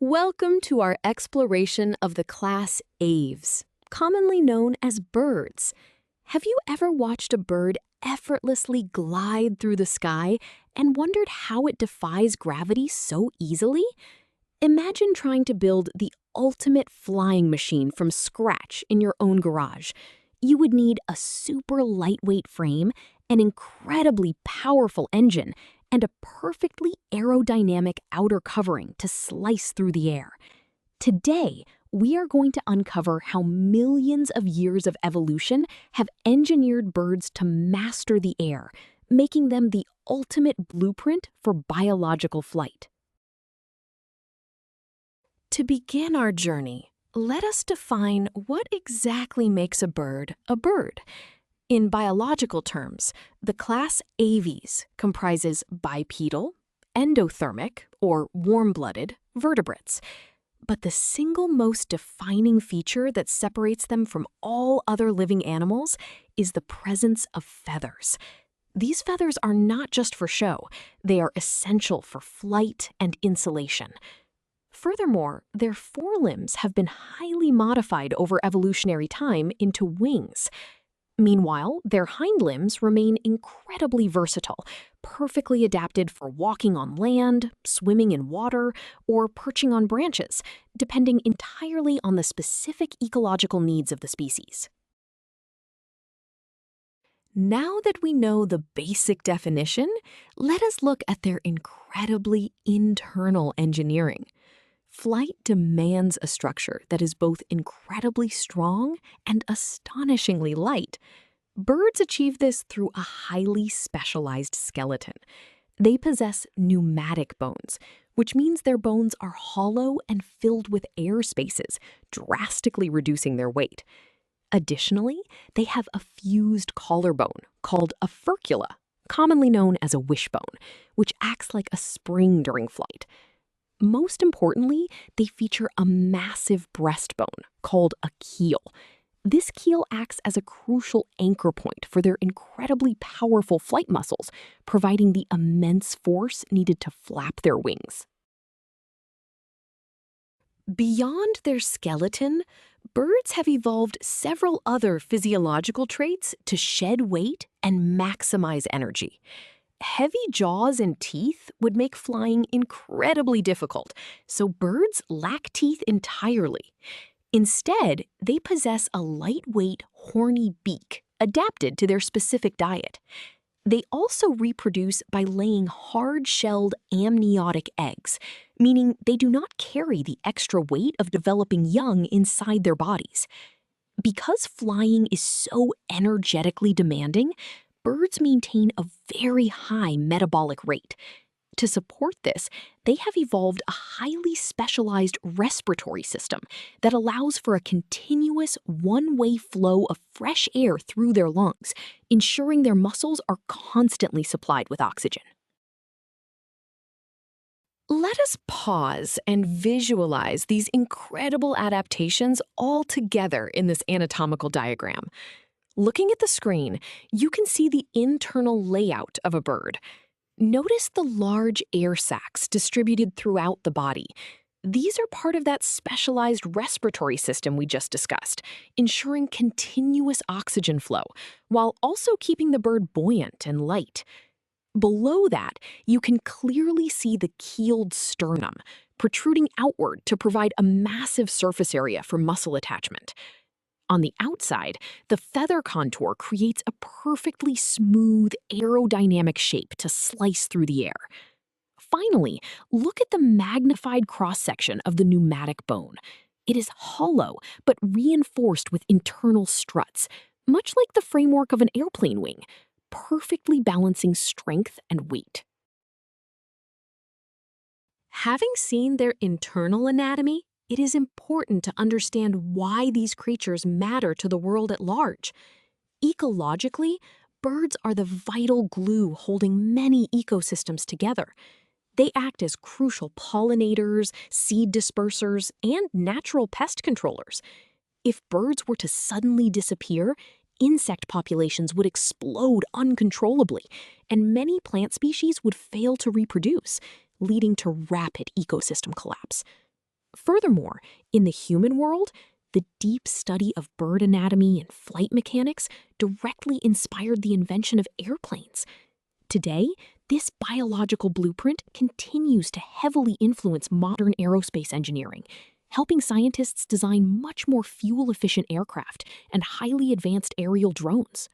Welcome to our exploration of the class Aves, commonly known as birds. Have you ever watched a bird effortlessly glide through the sky and wondered how it defies gravity so easily? Imagine trying to build the ultimate flying machine from scratch in your own garage. You would need a super lightweight frame, an incredibly powerful engine, and a perfectly aerodynamic outer covering to slice through the air. Today, we are going to uncover how millions of years of evolution have engineered birds to master the air, making them the ultimate blueprint for biological flight. To begin our journey, let us define what exactly makes a bird a bird. In biological terms, the class Aves comprises bipedal, endothermic, or warm-blooded vertebrates. But the single most defining feature that separates them from all other living animals is the presence of feathers. These feathers are not just for show, they are essential for flight and insulation. Furthermore, their forelimbs have been highly modified over evolutionary time into wings. Meanwhile, their hind limbs remain incredibly versatile, perfectly adapted for walking on land, swimming in water, or perching on branches, depending entirely on the specific ecological needs of the species. Now that we know the basic definition, let us look at their incredibly internal engineering. Flight demands a structure that is both incredibly strong and astonishingly light. Birds achieve this through a highly specialized skeleton. They possess pneumatic bones, which means their bones are hollow and filled with air spaces, drastically reducing their weight. Additionally, they have a fused collarbone called a furcula, commonly known as a wishbone, which acts like a spring during flight. Most importantly, they feature a massive breastbone called a keel. This keel acts as a crucial anchor point for their incredibly powerful flight muscles, providing the immense force needed to flap their wings. Beyond their skeleton, birds have evolved several other physiological traits to shed weight and maximize energy. Heavy jaws and teeth would make flying incredibly difficult, so birds lack teeth entirely. Instead, they possess a lightweight, horny beak adapted to their specific diet. They also reproduce by laying hard-shelled amniotic eggs, meaning they do not carry the extra weight of developing young inside their bodies. Because flying is so energetically demanding, birds maintain a very high metabolic rate. To support this, they have evolved a highly specialized respiratory system that allows for a continuous one-way flow of fresh air through their lungs, ensuring their muscles are constantly supplied with oxygen. Let us pause and visualize these incredible adaptations all together in this anatomical diagram. Looking at the screen, you can see the internal layout of a bird. Notice the large air sacs distributed throughout the body. These are part of that specialized respiratory system we just discussed, ensuring continuous oxygen flow, while also keeping the bird buoyant and light. Below that, you can clearly see the keeled sternum, protruding outward to provide a massive surface area for muscle attachment. On the outside, the feather contour creates a perfectly smooth, aerodynamic shape to slice through the air. Finally, look at the magnified cross-section of the pneumatic bone. It is hollow, but reinforced with internal struts, much like the framework of an airplane wing, perfectly balancing strength and weight. Having seen their internal anatomy, it is important to understand why these creatures matter to the world at large. Ecologically, birds are the vital glue holding many ecosystems together. They act as crucial pollinators, seed dispersers, and natural pest controllers. If birds were to suddenly disappear, insect populations would explode uncontrollably, and many plant species would fail to reproduce, leading to rapid ecosystem collapse. Furthermore, in the human world, the deep study of bird anatomy and flight mechanics directly inspired the invention of airplanes. Today, this biological blueprint continues to heavily influence modern aerospace engineering, helping scientists design much more fuel-efficient aircraft and highly advanced aerial drones.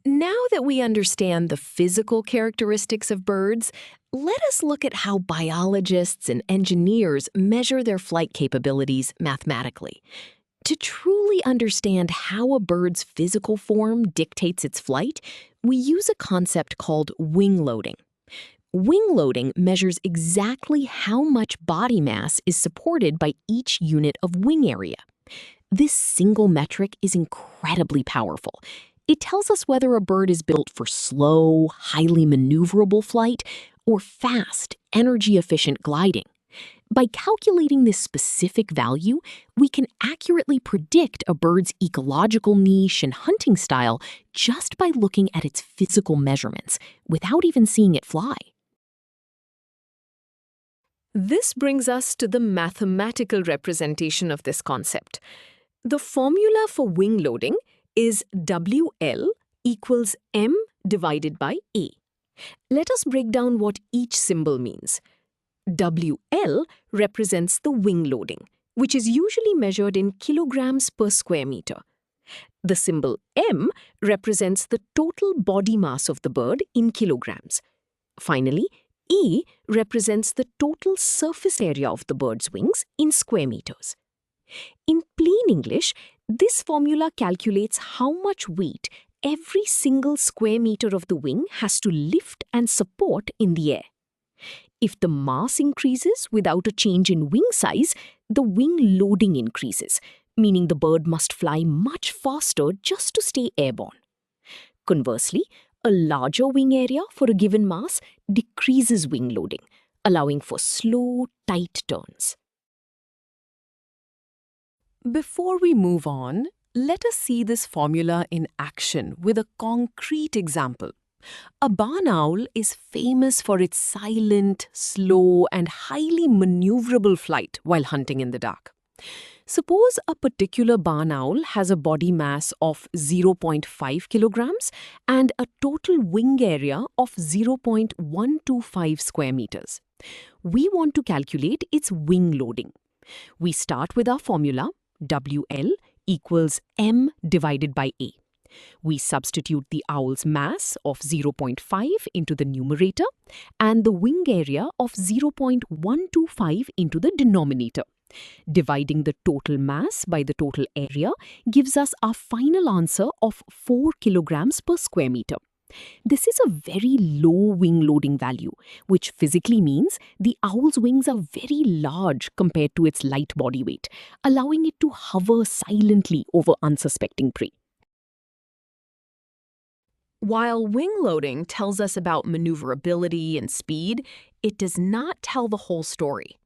Now that we understand the physical characteristics of birds, let us look at how biologists and engineers measure their flight capabilities mathematically. To truly understand how a bird's physical form dictates its flight, we use a concept called wing loading. Wing loading measures exactly how much body mass is supported by each unit of wing area. This single metric is incredibly powerful. It tells us whether a bird is built for slow, highly maneuverable flight or fast, energy-efficient gliding. By calculating this specific value, we can accurately predict a bird's ecological niche and hunting style just by looking at its physical measurements, without even seeing it fly. This brings us to the mathematical representation of this concept. The formula for wing loading is WL equals M divided by A. Let us break down what each symbol means. WL represents the wing loading, which is usually measured in kilograms per square meter. The symbol M represents the total body mass of the bird in kilograms. Finally, E represents the total surface area of the bird's wings in square meters. In plain English, this formula calculates how much weight every single square meter of the wing has to lift and support in the air. If the mass increases without a change in wing size, the wing loading increases, meaning the bird must fly much faster just to stay airborne. Conversely, a larger wing area for a given mass decreases wing loading, allowing for slow, tight turns. Before we move on, let us see this formula in action with a concrete example. A barn owl is famous for its silent, slow, and highly maneuverable flight while hunting in the dark. Suppose a particular barn owl has a body mass of 0.5 kilograms and a total wing area of 0.125 square meters. We want to calculate its wing loading. We start with our formula, WL equals M divided by A. We substitute the owl's mass of 0.5 into the numerator and the wing area of 0.125 into the denominator. Dividing the total mass by the total area gives us our final answer of 4 kilograms per square meter. This is a very low wing loading value, which physically means the owl's wings are very large compared to its light body weight, allowing it to hover silently over unsuspecting prey. While wing loading tells us about maneuverability and speed, it does not tell the whole story.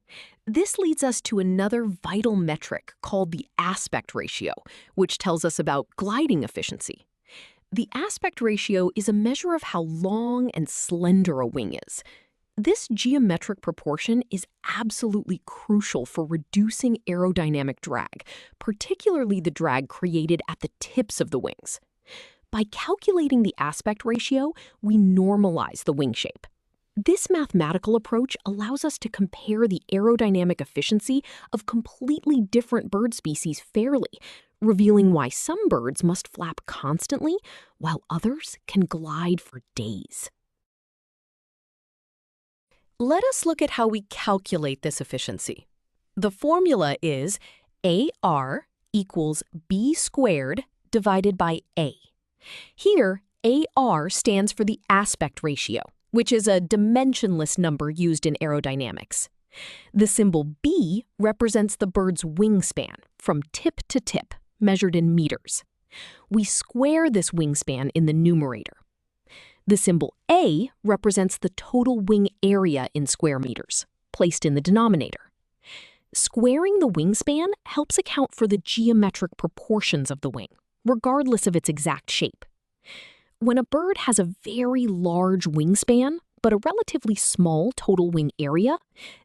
This leads us to another vital metric called the aspect ratio, which tells us about gliding efficiency. The aspect ratio is a measure of how long and slender a wing is. This geometric proportion is absolutely crucial for reducing aerodynamic drag, particularly the drag created at the tips of the wings. By calculating the aspect ratio, we normalize the wing shape. This mathematical approach allows us to compare the aerodynamic efficiency of completely different bird species fairly, revealing why some birds must flap constantly while others can glide for days. Let us look at how we calculate this efficiency. The formula is AR equals B squared divided by A. Here, AR stands for the aspect ratio, which is a dimensionless number used in aerodynamics. The symbol B represents the bird's wingspan, from tip to tip, measured in meters. We square this wingspan in the numerator. The symbol A represents the total wing area in square meters, placed in the denominator. Squaring the wingspan helps account for the geometric proportions of the wing, regardless of its exact shape. When a bird has a very large wingspan, but a relatively small total wing area,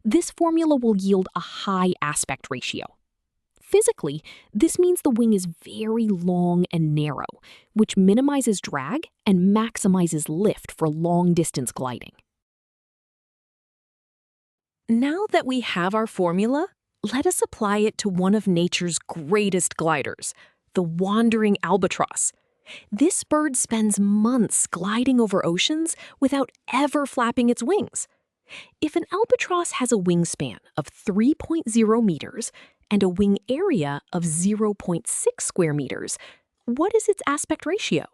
this formula will yield a high aspect ratio. Physically, this means the wing is very long and narrow, which minimizes drag and maximizes lift for long-distance gliding. Now that we have our formula, let us apply it to one of nature's greatest gliders, the wandering albatross. This bird spends months gliding over oceans without ever flapping its wings. If an albatross has a wingspan of 3.0 meters and a wing area of 0.6 square meters, what is its aspect ratio?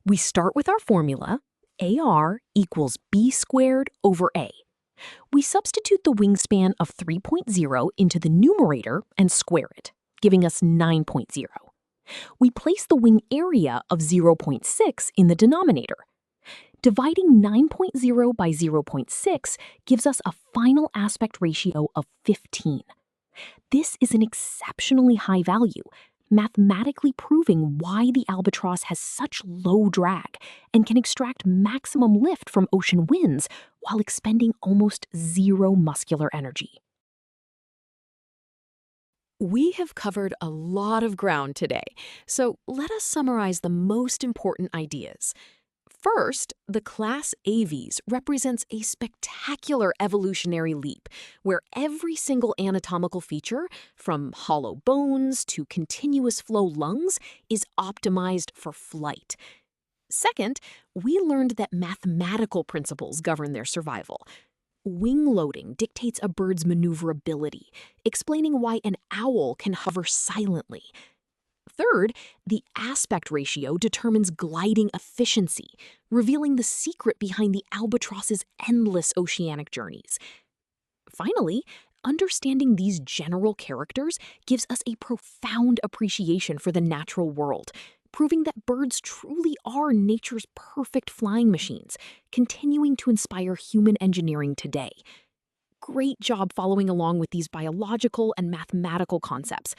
We start with our formula, AR equals B squared over A. We substitute the wingspan of 3.0 into the numerator and square it, giving us 9.0. We place the wing area of 0.6 in the denominator. Dividing 9.0 by 0.6 gives us a final aspect ratio of 15. This is an exceptionally high value, mathematically proving why the albatross has such low drag and can extract maximum lift from ocean winds while expending almost zero muscular energy. We have covered a lot of ground today, so let us summarize the most important ideas. First, the class Aves represents a spectacular evolutionary leap where every single anatomical feature, from hollow bones to continuous flow lungs, is optimized for flight. Second, we learned that mathematical principles govern their survival. Wing loading dictates a bird's maneuverability, explaining why an owl can hover silently. Third, the aspect ratio determines gliding efficiency, revealing the secret behind the albatross's endless oceanic journeys. Finally, understanding these general characters gives us a profound appreciation for the natural world, proving that birds truly are nature's perfect flying machines, continuing to inspire human engineering today. Great job following along with these biological and mathematical concepts.